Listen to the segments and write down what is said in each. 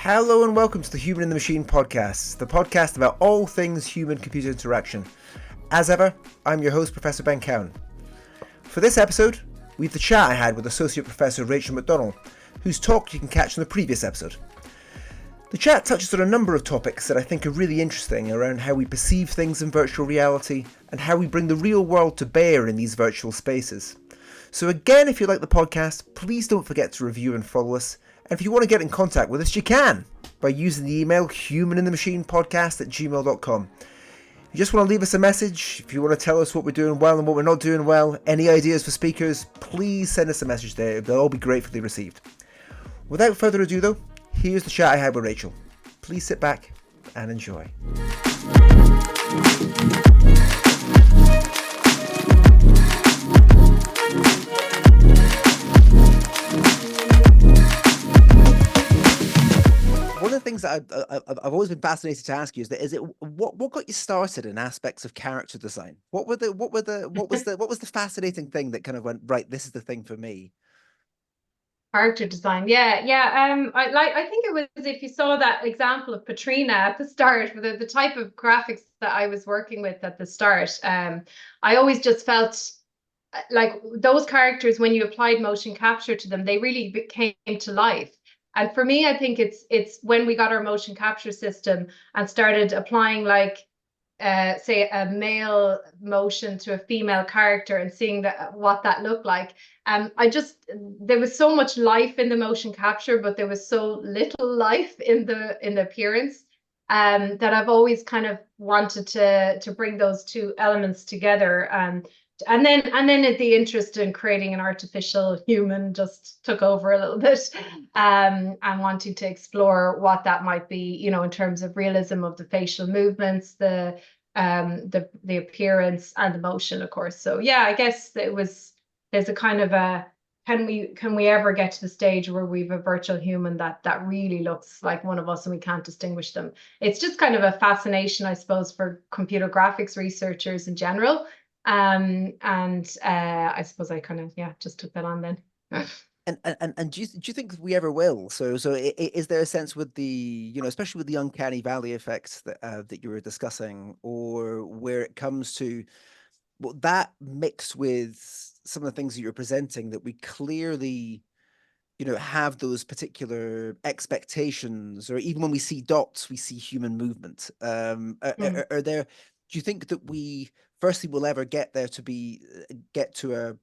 Hello and welcome to the Human in the Machine podcast, the podcast about all things human-computer interaction. As ever, I'm your host, Professor Ben Cowan. For this episode, we have the chat I had with Associate Professor Rachel McDonnell, whose talk you can catch in the previous episode. The chat touches on a number of topics that I think are really interesting around how we perceive things in virtual reality and how we bring the real world to bear in these virtual spaces. So again, if you like the podcast, please don't forget to review and follow us. And if you want to get in contact with us, you can by using the email humaninthemachinepodcast@gmail.com. If you just want to leave us a message, if you want to tell us what we're doing well and what we're not doing well, any ideas for speakers, please send us a message there. They'll all be gratefully received. Without further ado though, here's the chat I had with Rachel. Please sit back and enjoy. One of the things that I've always been fascinated to ask you is what got you started in aspects of character design? What was the fascinating thing that kind of went, right, this is the thing for me? Character design, yeah. I think it was, if you saw that example of Patrina at the start, for the type of graphics that I was working with at the start. I always just felt like those characters, when you applied motion capture to them, they really came to life. And for me, I think it's when we got our motion capture system and started applying, like, say, a male motion to a female character and seeing what that looked like. There was so much life in the motion capture, but there was so little life in the appearance, that I've always kind of wanted to bring those two elements together. And then the interest in creating an artificial human just took over a little bit, and wanting to explore what that might be, in terms of realism of the facial movements, the appearance and the motion, of course. So yeah, I guess there's a kind of a, can we ever get to the stage where we've a virtual human that really looks like one of us and we can't distinguish them? It's just kind of a fascination, I suppose, for computer graphics researchers in general. I suppose I kind of, just took that on then. And do you think we ever will? So is there a sense with the, especially with the uncanny valley effects that you were discussing, or where it comes to, well, that mixed with some of the things that you're presenting, that we clearly, have those particular expectations, or even when we see dots, we see human movement. Are there? Do you think that we firstly will ever get there to get to a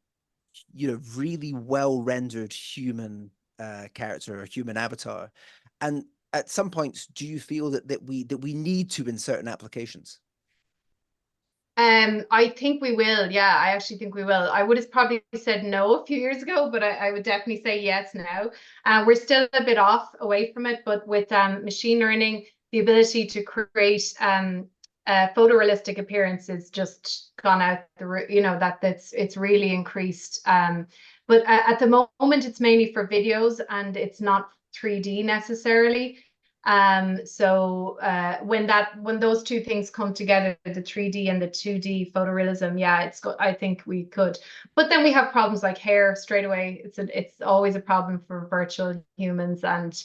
really well rendered human character or human avatar? And at some points, do you feel that we need to in certain applications? I think we will. Yeah, I actually think we will. I would have probably said no a few years ago, but I would definitely say yes now. We're still a bit off away from it, but with machine learning, the ability to create photorealistic appearances just gone out it's really increased. But at the moment, it's mainly for videos and it's not 3D necessarily. So when those two things come together, the 3D and the 2D photorealism, I think we could. But then we have problems like hair straight away. It's always a problem for virtual humans, and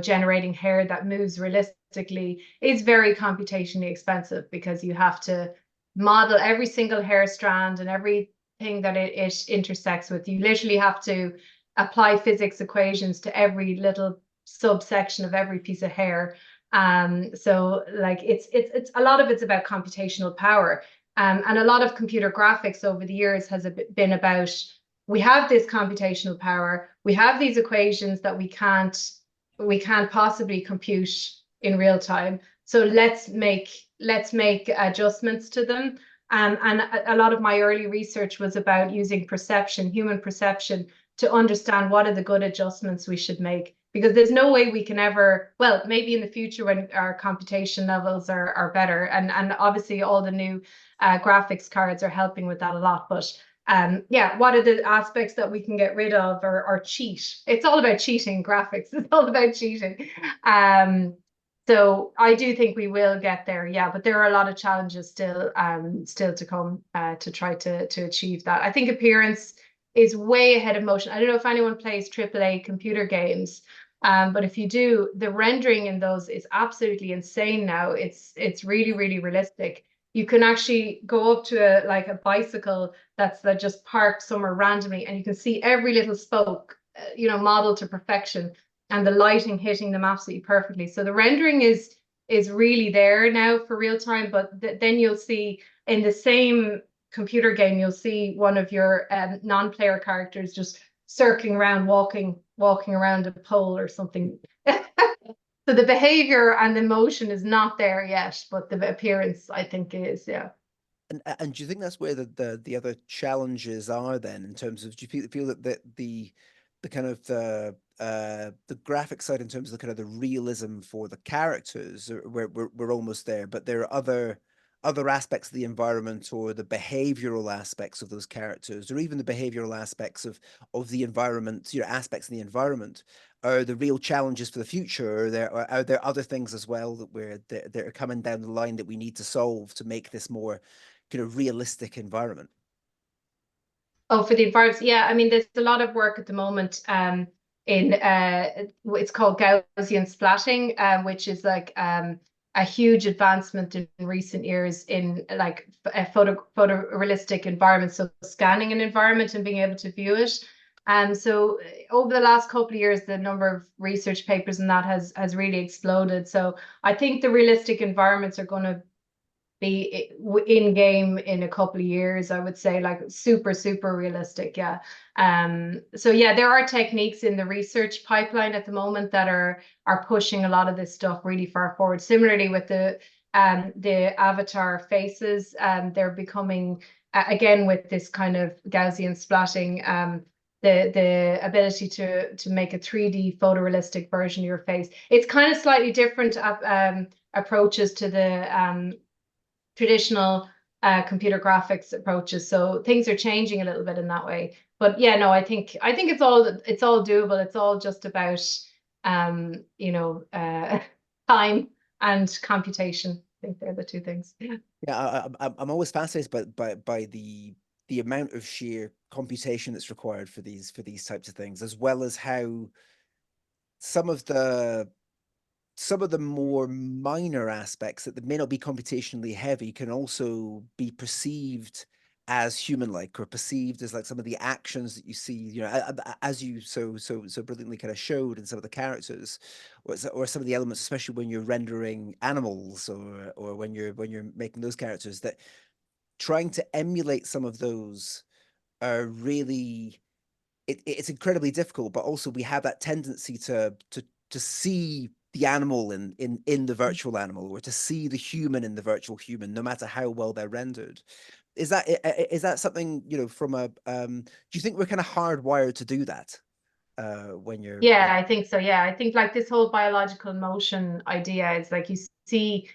generating hair that moves realistically is very computationally expensive, because you have to model every single hair strand and everything that it intersects with. You literally have to apply physics equations to every little subsection of every piece of hair. So like it's a lot of it's about computational power. And a lot of computer graphics over the years has been about, we have this computational power, we have these equations that we can't possibly compute in real time. So let's make adjustments to them. And a lot of my early research was about using perception, human perception, to understand what are the good adjustments we should make. Because there's no way we can ever, well, maybe in the future when our computation levels are better, and obviously all the new graphics cards are helping with that a lot. But what are the aspects that we can get rid of or cheat? It's all about cheating. Graphics, it's all about cheating. So I do think we will get there, but there are a lot of challenges still to come to try to achieve that. I think appearance is way ahead of motion. I don't know if anyone plays AAA computer games, But if you do, the rendering in those is absolutely insane now. It's really, really realistic. You can actually go up to a bicycle that just parked somewhere randomly, and you can see every little spoke, modeled to perfection, and the lighting hitting them absolutely perfectly. So the rendering is really there now for real time. But then you'll see in the same computer game, you'll see one of your non-player characters just circling around, walking around a pole or something. So the behavior and the motion is not there yet, but the appearance, I think, is, yeah. And do you think that's where the other challenges are then, in terms of, do you feel that the kind of the graphic side, in terms of the kind of the realism for the characters, we're almost there, but there are other aspects of the environment, or the behavioral aspects of those characters, or even the behavioral aspects of the environment, aspects in the environment, are the real challenges for the future? Are there other things as well that are coming down the line that we need to solve to make this more kind of realistic environment? Oh, for the environment, yeah. I mean, there's a lot of work at the moment in it's called Gaussian splatting, which is like a huge advancement in recent years in like a photorealistic environment. So scanning an environment and being able to view it. So over the last couple of years, the number of research papers and that has really exploded. So I think the realistic environments are going to be in game in a couple of years, I would say, like super, super realistic. Yeah. So yeah, there are techniques in the research pipeline at the moment that are pushing a lot of this stuff really far forward. Similarly with the avatar faces, they're becoming again with this kind of Gaussian splatting, the ability to make a 3D photorealistic version of your face. It's kind of slightly different approaches to the traditional computer graphics approaches. So things are changing a little bit in that way. But yeah, no, I think it's all doable. It's all just about time and computation. I think they're the two things. Yeah, I'm always fascinated by the amount of sheer computation that's required for these types of things, as well as how some of the more minor aspects that may not be computationally heavy can also be perceived as human-like, or perceived as like some of the actions that you see, as you so brilliantly kind of showed in some of the characters, or some of the elements, especially when you're rendering animals, or when you're making those characters, that trying to emulate some of those are really, it's incredibly difficult. But also we have that tendency to see the animal in the virtual animal, or to see the human in the virtual human, no matter how well they're rendered. Is that something, from a do you think we're kind of hardwired to do that, when you're Yeah, I think so. Yeah, I think like this whole biological motion idea is like you see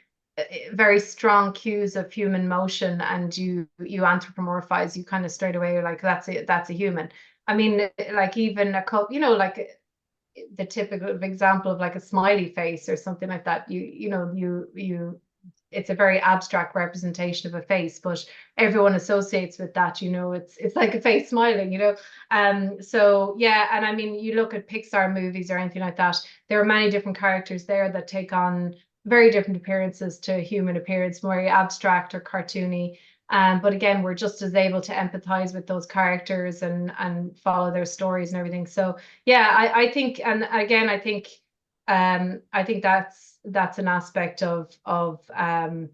very strong cues of human motion, and you anthropomorphize, you kind of straight away you're like that's a human. I mean, like even a couple, like the typical example of like a smiley face or something like that. You it's a very abstract representation of a face, but everyone associates with that, it's like a face smiling, so yeah. And I mean, you look at Pixar movies or anything like that, there are many different characters there that take on very different appearances to human appearance, more abstract or cartoony. But again, we're just as able to empathize with those characters and follow their stories and everything. So yeah, I think, and again, I think that's an aspect of the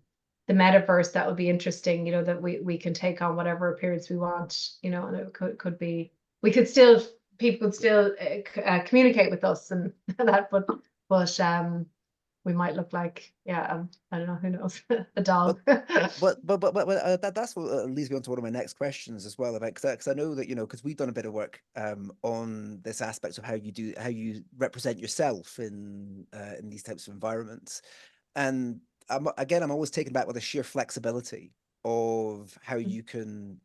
metaverse that would be interesting, that we can take on whatever appearance we want, and it could be, people could still communicate with us and that, but we might look like, yeah, I don't know, who knows, a but doll. that's what leads me on to one of my next questions as well, about, because I know that, because we've done a bit of work on this aspect of how you represent yourself in these types of environments. And I'm always taken back with the sheer flexibility of how you can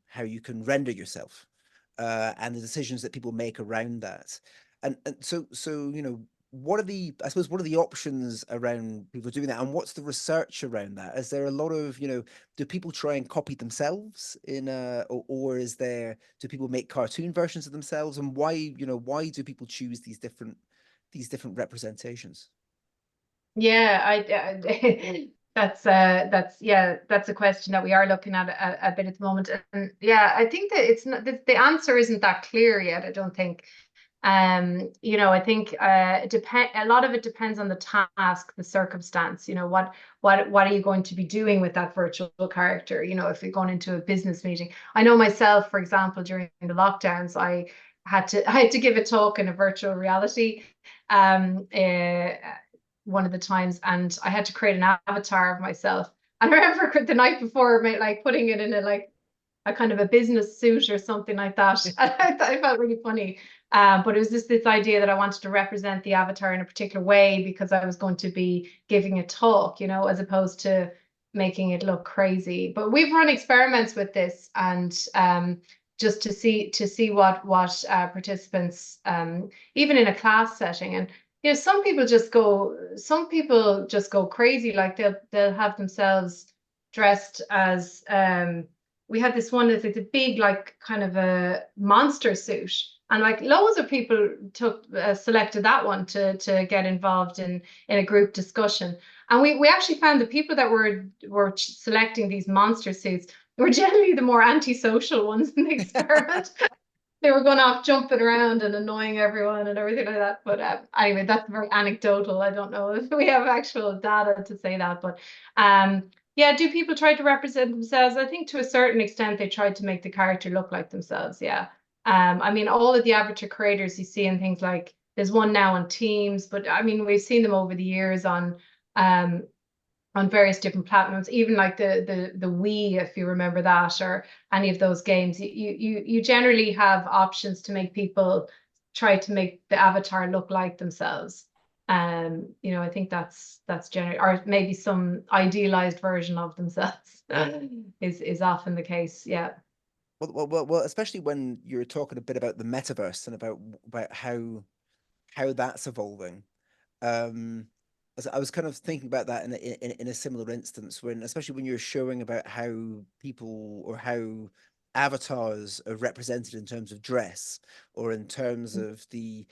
render yourself, and the decisions that people make around that. And so what are the options around people doing that, and what's the research around that? Is there a lot of, do people try and copy themselves or do people make cartoon versions of themselves? And why do people choose these different these different representations? Yeah, that's a question that we are looking at a bit at the moment. And yeah, I think that it's not the answer isn't that clear yet, I don't think. I think a lot of it depends on the task, the circumstance. What are you going to be doing with that virtual character? If you're going into a business meeting. I know myself, for example, during the lockdowns, I had to give a talk in a virtual reality um uh, one of the times, and I had to create an avatar of myself. And I remember the night before, like putting it in a kind of a business suit or something like that. I felt really funny. But it was just this idea that I wanted to represent the avatar in a particular way because I was going to be giving a talk, as opposed to making it look crazy. But we've run experiments with this, and just to see what participants, even in a class setting, and some people just go crazy, like they'll have themselves dressed as we had this one that's like a big, like kind of a monster suit, and like loads of people selected that one to get involved in a group discussion. And we actually found the people that were selecting these monster suits were generally the more antisocial ones in the experiment. They were going off jumping around and annoying everyone and everything like that. But anyway, that's very anecdotal. I don't know if we have actual data to say that, but yeah, do people try to represent themselves? I think to a certain extent they try to make the character look like themselves. Yeah. I mean, all of the avatar creators you see in things like there's one now on Teams, but I mean we've seen them over the years um on various different platforms, even like the Wii, if you remember that, or any of those games. You generally have options to make people try to make the avatar look like themselves. I think that's generally, or maybe some idealized version of themselves is often the case. Yeah. Well, especially when you're talking a bit about the metaverse and about how that's evolving. Um, I was kind of thinking about that in a similar instance, when especially when you're showing about how people or how avatars are represented in terms of dress, or in terms of the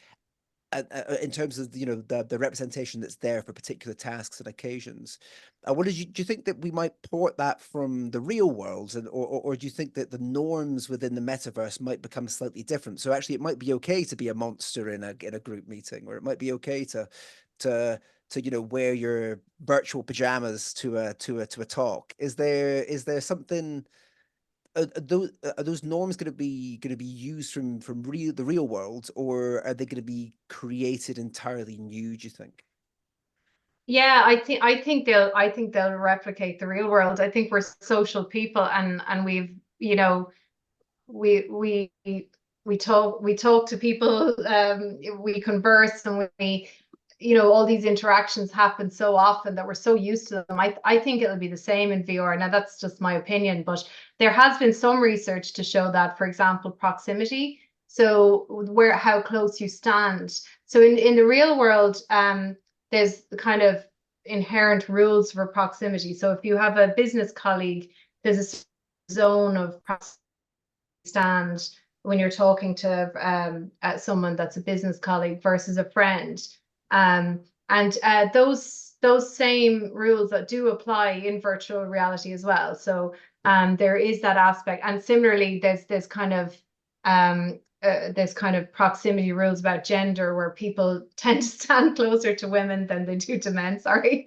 representation that's there for particular tasks and occasions. What do you think that we might port that from the real world, or do you think that the norms within the metaverse might become slightly different? So actually, it might be okay to be a monster in a group meeting, or it might be okay to wear your virtual pajamas to a talk. Is there something? Are those norms going to be used from the real world, or are they going to be created entirely new, do you think? Yeah, I think they'll replicate the real world. I think we're social people, and we've we we talk to people, we converse, and all these interactions happen so often that we're so used to them. I think it'll be the same in VR. Now that's just my opinion, but there has been some research to show that, for example, proximity, so where how close you stand. So in the real world, there's the kind of inherent rules for proximity. So if you have a business colleague, there's a zone of proximity stand when you're talking to someone that's a business colleague versus a friend. And those same rules that do apply in virtual reality as well. So there is that aspect. And similarly, there's kind of proximity rules about gender, where people tend to stand closer to women than they do to men. Sorry.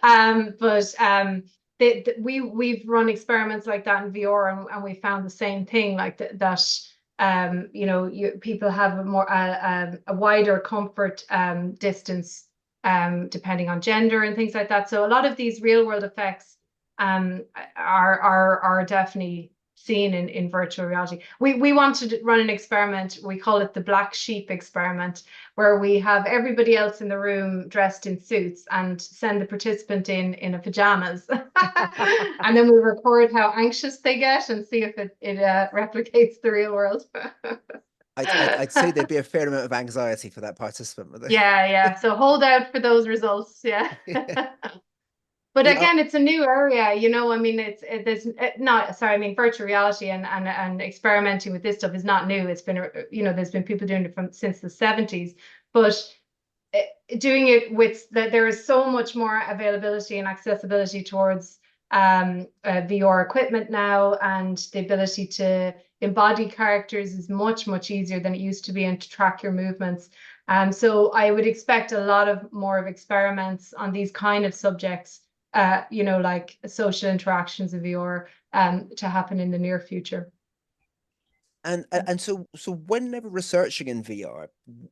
But we've run experiments like that in VR, and we found the same thing, like that people have a wider comfort distance, depending on gender and things like that. So a lot of these real world effects are definitely seen in virtual reality. We wanted to run an experiment. We call it the black sheep experiment, where we have everybody else in the room dressed in suits and send the participant in a pajamas. And then we record how anxious they get and see if it replicates the real world. I'd say there'd be a fair amount of anxiety for that participant with it. Yeah. So hold out for those results. Yeah. Yeah. But Yeah. again, it's a new area, I mean, there's not, sorry, I mean, virtual reality and experimenting with this stuff is not new. It's been, there's been people doing it since the 70s. But doing it with that there is so much more availability and accessibility towards VR equipment now, and the ability to embody characters is much easier than it used to be, and to track your movements. So I would expect a lot of more of experiments on these kind of subjects, like social interactions of VR, to happen in the near future. And so whenever researching in VR,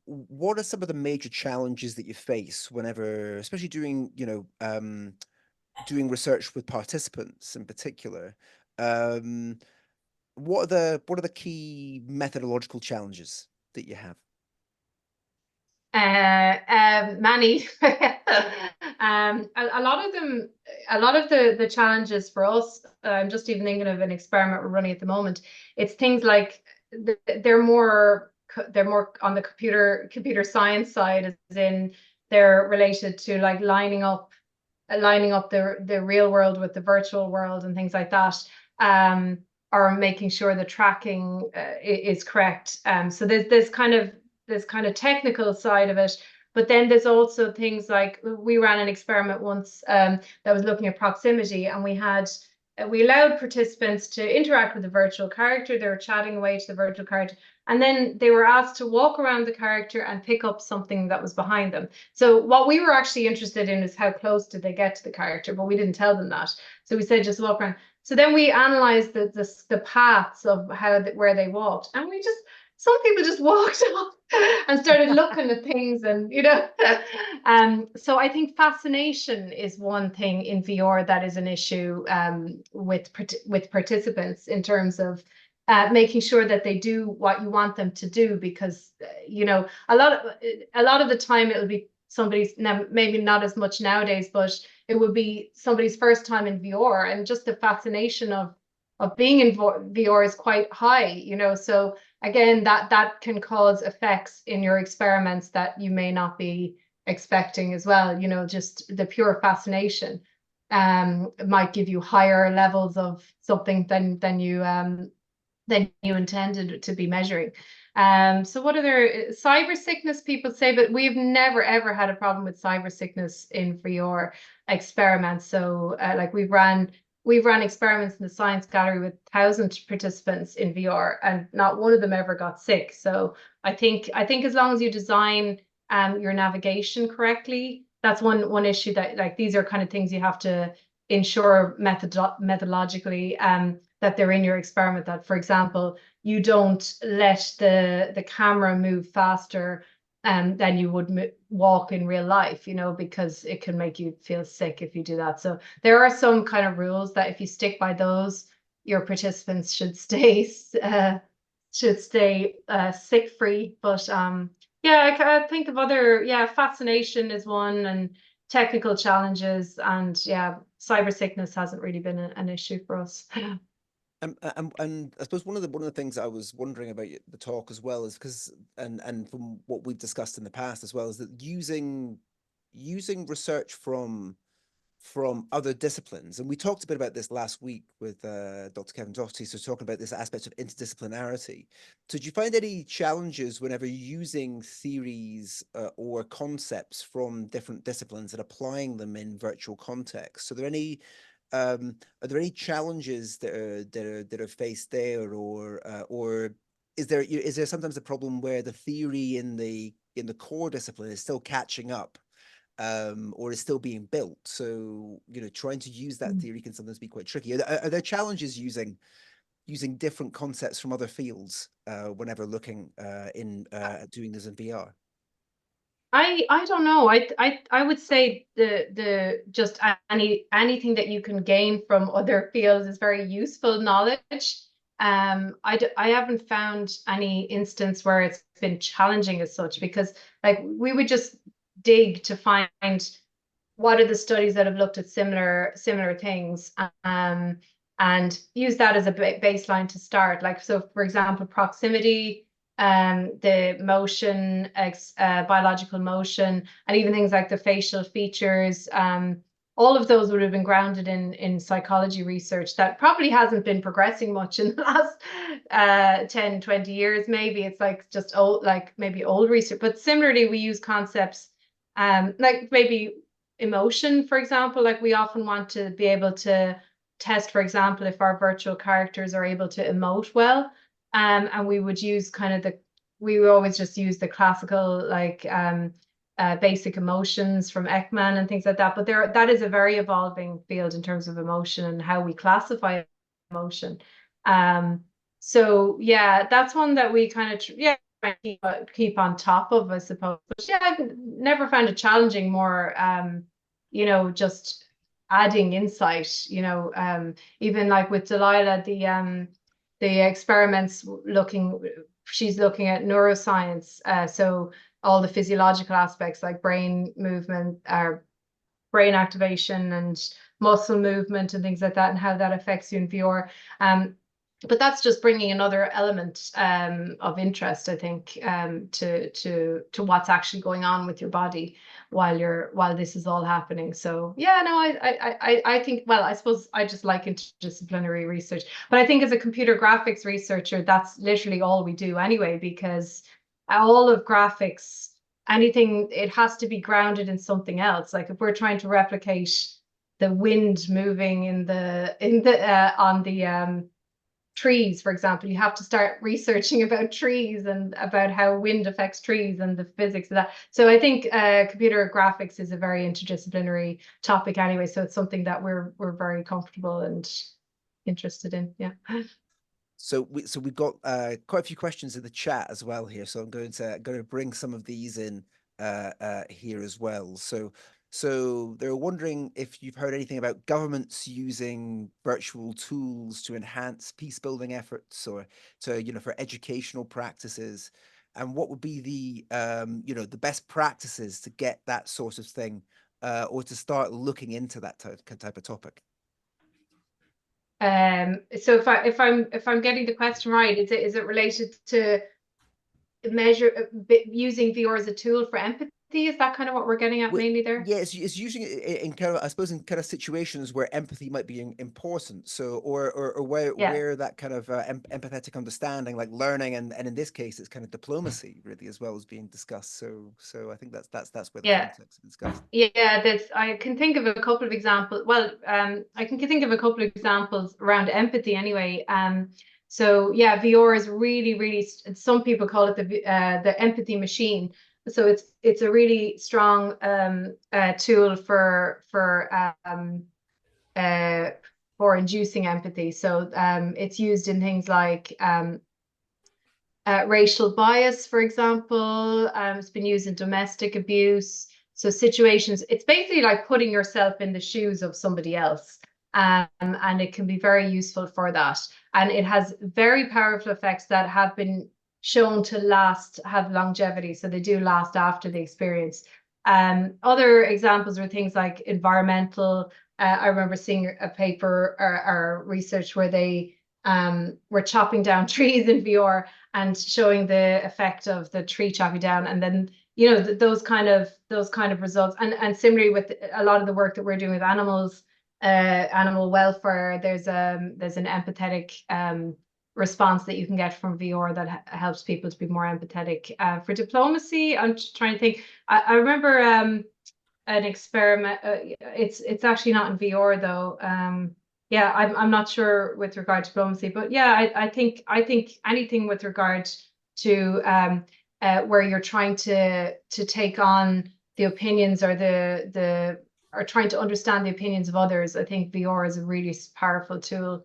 what are some of the major challenges that you face whenever, especially doing, doing research with participants in particular? Um, what are the key methodological challenges that you have? Many. A lot of them, a lot of the challenges for us, I'm just even thinking of an experiment we're running at the moment. It's things like they're more on the computer science side, as in they're related to like lining up the real world with the virtual world and things like that, or making sure the tracking is correct. So there's kind of technical side of it, but then there's also things like we ran an experiment once, that was looking at proximity, and we allowed participants to interact with the virtual character. They were chatting away to the virtual character, and then they were asked to walk around the character and pick up something that was behind them. So what we were actually interested in is how close did they get to the character, but we didn't tell them that. So we said just walk around. So then we analyzed the paths of where they walked, and some people just walked off and started looking at things, and so I think fascination is one thing in VR that is an issue, with participants, in terms of making sure that they do what you want them to do, because a lot of the time it'll be somebody's, now maybe not as much nowadays, but it would be somebody's first time in VR, and just the fascination of being in VR is quite high, so again, that can cause effects in your experiments that you may not be expecting as well. Just the pure fascination might give you higher levels of something than you intended to be measuring. So what other cyber sickness people say, but we've never ever had a problem with cyber sickness in VR experiments. So like we've run experiments in the science gallery with 1,000 participants in VR, and not one of them ever got sick. So I think as long as you design your navigation correctly, that's one issue, that like these are kind of things you have to ensure methodologically, that they're in your experiment. That, for example, you don't let the camera move faster than you would walk in real life, because it can make you feel sick if you do that. So there are some kind of rules that if you stick by those, your participants should stay sick free. But yeah, I think of other, fascination is one, and technical challenges, and cyber sickness hasn't really been an issue for us. And I suppose one of the things I was wondering about the talk as well is because, and from what we've discussed in the past as well, is that using research from other disciplines, and we talked a bit about this last week with Dr. Kevin Doherty, so talking about this aspect of interdisciplinarity. So did you find any challenges whenever using theories or concepts from different disciplines and applying them in virtual contexts? So are there any challenges that are faced there, or is there sometimes a problem where the theory in the core discipline is still catching up, or is still being built? So trying to use that theory can sometimes be quite tricky. Are there challenges using different concepts from other fields whenever looking in doing this in VR? I don't know. I would say the just anything that you can gain from other fields is very useful knowledge. I haven't found any instance where it's been challenging as such, because like we would just dig to find what are the studies that have looked at similar things, and use that as a baseline to start. Like, so for example, proximity, the motion, biological motion, and even things like the facial features, all of those would have been grounded in psychology research that probably hasn't been progressing much in the last 10-20 years. Maybe it's like just old, like maybe old research, but similarly we use concepts like maybe emotion, for example. Like we often want to be able to test, for example, if our virtual characters are able to emote well. And we would use we would always just use the classical like basic emotions from Ekman and things like that. But that is a very evolving field in terms of emotion and how we classify emotion. So yeah, that's one that we kind of keep on top of, I suppose. But yeah, I've never found it challenging. More, just adding insight. Even like with Delilah, the experiments she's looking at neuroscience. So all the physiological aspects like brain movement, brain activation, and muscle movement and things like that, and how that affects you in VR. But that's just bringing another element of interest, I think, to what's actually going on with your body while this is all happening. So yeah, no, I think, well, I suppose I just like interdisciplinary research, but I think as a computer graphics researcher, that's literally all we do anyway, because all of graphics, anything, it has to be grounded in something else. Like if we're trying to replicate the wind moving on the trees, for example, you have to start researching about trees and about how wind affects trees and the physics of that. So I think computer graphics is a very interdisciplinary topic anyway. So it's something that we're very comfortable and interested in. Yeah. We've got quite a few questions in the chat as well here. So I'm going to bring some of these in here as well. So they're wondering if you've heard anything about governments using virtual tools to enhance peace building efforts, or for educational practices, and what would be the best practices to get that sort of thing, or to start looking into that type of topic. So if I'm getting the question right, is it related to using VR as a tool for empathy? Is that kind of what we're getting at mainly there? Yeah, it's using it in kind of, I suppose, in kind of situations where empathy might be important. So, or Yeah. where that kind of empathetic understanding, like learning, and in this case, it's kind of diplomacy, really, as well as being discussed. So I think that's where the Yeah. context is discussed. Yeah, I can think of a couple of examples. Well, I can think of a couple of examples around empathy anyway. So yeah, VR is really, really, some people call it the empathy machine. So it's a really strong tool for inducing empathy. So it's used in things like racial bias, for example. It's been used in domestic abuse. So situations, it's basically like putting yourself in the shoes of somebody else. And it can be very useful for that. And it has very powerful effects that have been shown to have longevity. So they do last after the experience. Other examples are things like environmental. I remember seeing a paper or research where they were chopping down trees in VR and showing the effect of the tree chopping down, and then those kind of results. And similarly with a lot of the work that we're doing with animals, animal welfare, there's an empathetic response that you can get from VR that helps people to be more empathetic. For diplomacy, I'm just trying to think. I remember an experiment. It's actually not in VR though. Yeah, I'm not sure with regard to diplomacy, but yeah, I think anything with regard to where you're trying to take on the opinions or trying to understand the opinions of others. I think VR is a really powerful tool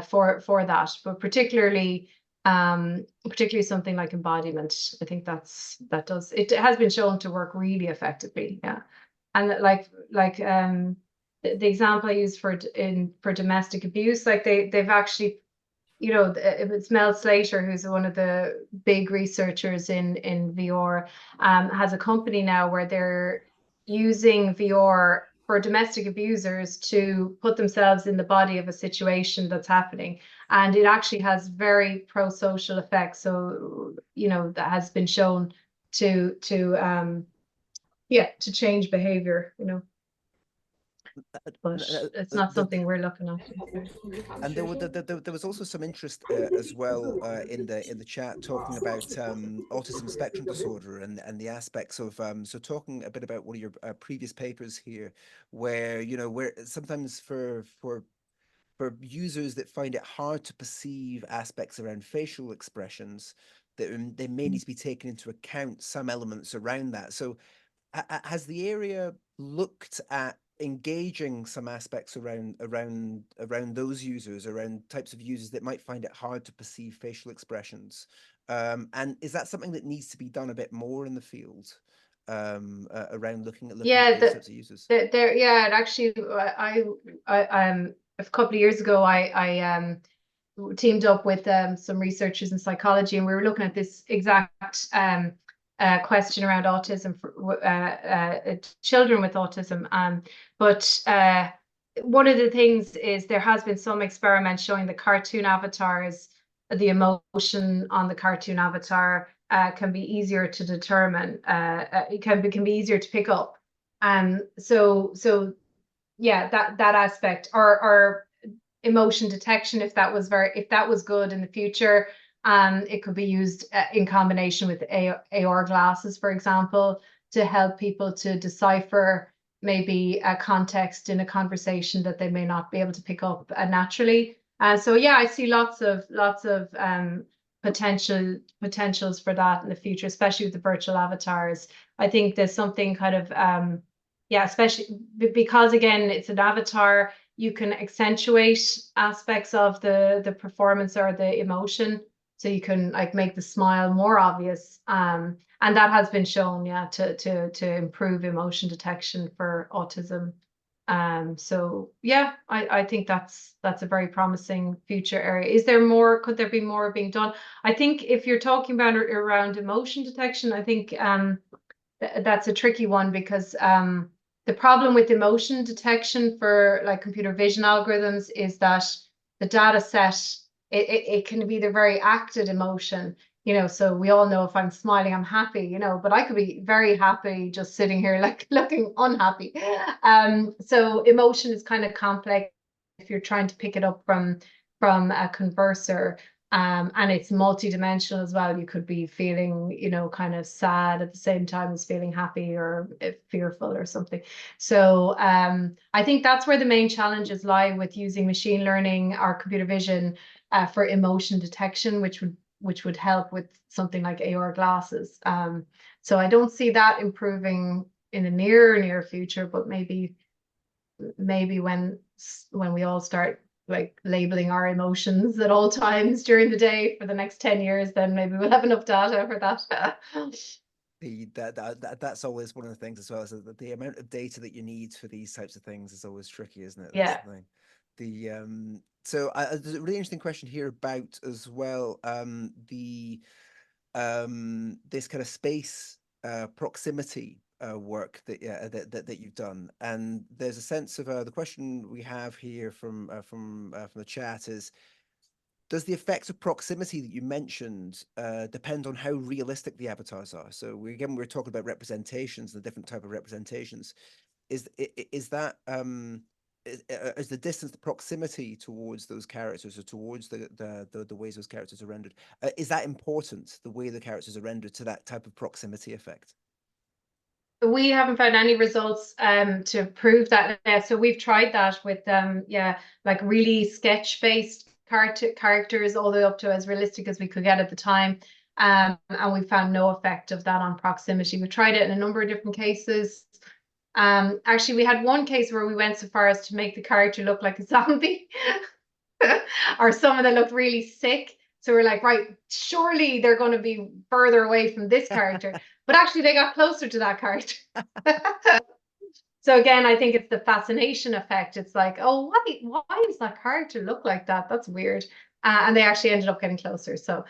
for that, but particularly something like embodiment. I think it has been shown to work really effectively. Yeah, and the example I use for domestic abuse, like they've actually, it's Mel Slater, who's one of the big researchers in VR, has a company now where they're using VR for domestic abusers to put themselves in the body of a situation that's happening, and it actually has very pro-social effects. So that has been shown to change behavior. but it's not something we're looking at. And there was also some interest as well in the chat talking about autism spectrum disorder and the aspects of so talking a bit about one of your previous papers here, where where sometimes for users that find it hard to perceive aspects around facial expressions, that they may need to be taken into account some elements around that. So has the area looked at engaging some aspects around those users, around types of users that might find it hard to perceive facial expressions? And is that something that needs to be done a bit more in the field, around looking at Yeah, those types of users? there. Yeah, and actually, a couple of years ago, I teamed up with some researchers in psychology, and we were looking at this exact question around autism for children with autism. But one of the things is there has been some experiments showing the cartoon avatars, the emotion on the cartoon avatar can be easier to determine. It can be easier to pick up. So yeah, that aspect, or emotion detection, if that was good in the future, it could be used in combination with AR glasses, for example, to help people to decipher maybe a context in a conversation that they may not be able to pick up naturally. So yeah, I see lots of potentials for that in the future, especially with the virtual avatars. I think there's something kind of yeah, especially because again, it's an avatar, you can accentuate aspects of the performance or the emotion. So you can like make the smile more obvious. And that has been shown, yeah, to improve emotion detection for autism. So yeah, I think that's a very promising future area. Is there more? Could there be more being done? I think if you're talking about around emotion detection, I think that's a tricky one, because the problem with emotion detection for like computer vision algorithms is that the data set, it can be the very acted emotion, so we all know if I'm smiling, I'm happy, but I could be very happy just sitting here like looking unhappy. So emotion is kind of complex if you're trying to pick it up from a converser. And it's multidimensional as well. You could be feeling, kind of sad at the same time as feeling happy or fearful or something. So I think that's where the main challenges lie with using machine learning or computer vision for emotion detection, which would help with something like AR glasses. So I don't see that improving in the near future, but maybe when we all start like labeling our emotions at all times during the day for the next 10 years, then maybe we'll have enough data for that. That's always one of the things as well, is that the amount of data that you need for these types of things is always tricky, isn't it? That's Yeah. the thing. So there's a really interesting question here about as well this kind of space proximity work that you've done, and there's a sense of the question we have here from the chat is, does the effects of proximity that you mentioned depend on how realistic the avatars are? So we're talking about representations, the different type of representations. Is that is the distance, the proximity towards those characters, or towards the ways those characters are rendered, is that important, the way the characters are rendered, to that type of proximity effect? We haven't found any results to prove that. So we've tried that with yeah, like really sketch based characters, all the way up to as realistic as we could get at the time. And we found no effect of that on proximity. We tried it in a number of different cases. Actually, we had one case where we went so far as to make the character look like a zombie, or someone that looked really sick. So we're like, right, surely they're going to be further away from this character. But actually, they got closer to that character. So again, I think it's the fascination effect. It's like, oh, why does that character look like that? That's weird. And they actually ended up getting closer. So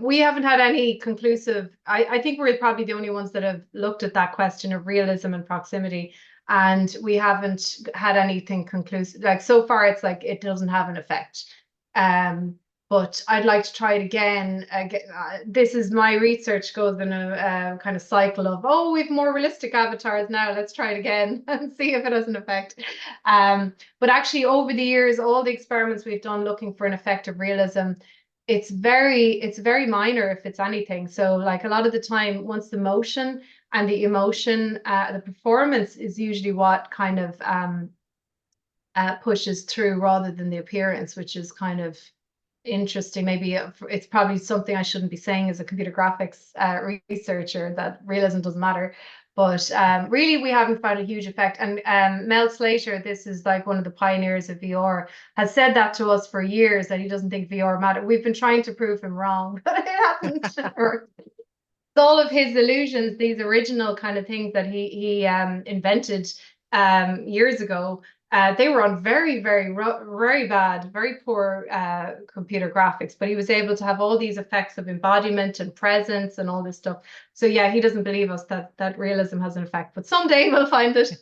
we haven't had any conclusive. I think we're probably the only ones that have looked at that question of realism and proximity. And we haven't had anything conclusive. Like so far, it's like it doesn't have an effect. but I'd like to try it again. This is my research goes in a kind of cycle of, oh, we've more realistic avatars now. Let's try it again and see if it has an effect. But actually, over the years, all the experiments we've done looking for an effect of realism, it's very minor if it's anything. So like a lot of the time, once the motion and the emotion, the performance is usually what kind of pushes through rather than the appearance, which is kind of interesting. Maybe it's probably something I shouldn't be saying as a computer graphics researcher, that realism doesn't matter. But really, we haven't found a huge effect. And Mel Slater, this is like one of the pioneers of VR, has said that to us for years, that he doesn't think VR matter. We've been trying to prove him wrong, but it hasn't worked. All of his illusions, these original kind of things that he invented years ago, they were on very bad, very poor computer graphics, but he was able to have all these effects of embodiment and presence and all this stuff. So yeah, he doesn't believe us that realism has an effect, but someday we'll find it.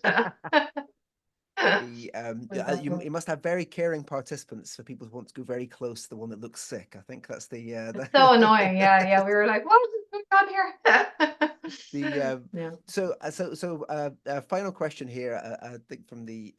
You must have very caring participants for people who want to go very close to the one that looks sick. I think that's the It's so annoying. Yeah. We were like, what is going on here? Yeah. So final question here, I think from the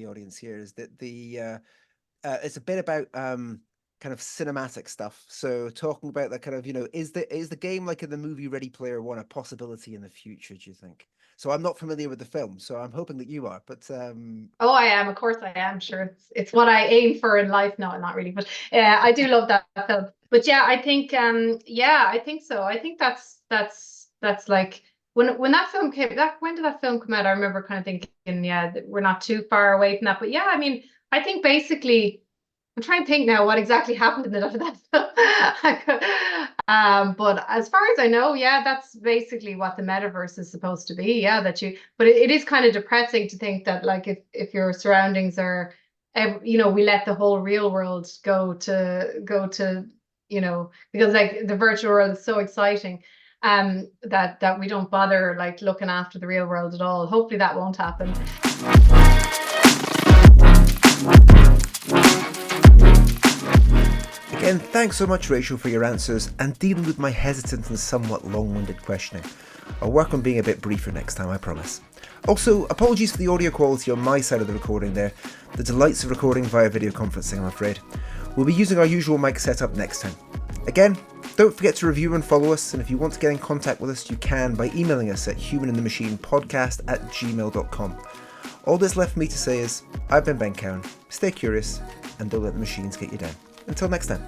audience here, is that it's a bit about kind of cinematic stuff. So talking about that kind of, is the game like in the movie Ready Player One a possibility in the future, do you think? So I'm not familiar with the film, so I'm hoping that you are, but oh, I am, of course I am, sure. It's what I aim for in life. No, not really, but I do love that film. But yeah, I think I think so. I think that's like when that film came, when did that film come out? I remember kind of thinking, yeah, we're not too far away from that. But yeah, I mean, I think basically I'm trying to think now what exactly happened in the middle of that. But as far as I know, yeah, that's basically what the metaverse is supposed to be. Yeah, but it is kind of depressing to think that like if your surroundings are, we let the whole real world go to, because like the virtual world is so exciting, that we don't bother like looking after the real world at all. Hopefully that won't happen. Again, thanks so much, Rachel, for your answers and dealing with my hesitant and somewhat long-winded questioning. I'll work on being a bit briefer next time, I promise. Also, apologies for the audio quality on my side of the recording there. The delights of recording via video conferencing, I'm afraid. We'll be using our usual mic setup next time. Again, don't forget to review and follow us, and if you want to get in contact with us, you can by emailing us at humaninthemachinepodcast@gmail.com. All that's left for me to say is, I've been Ben Cowan, stay curious, and don't let the machines get you down. Until next time.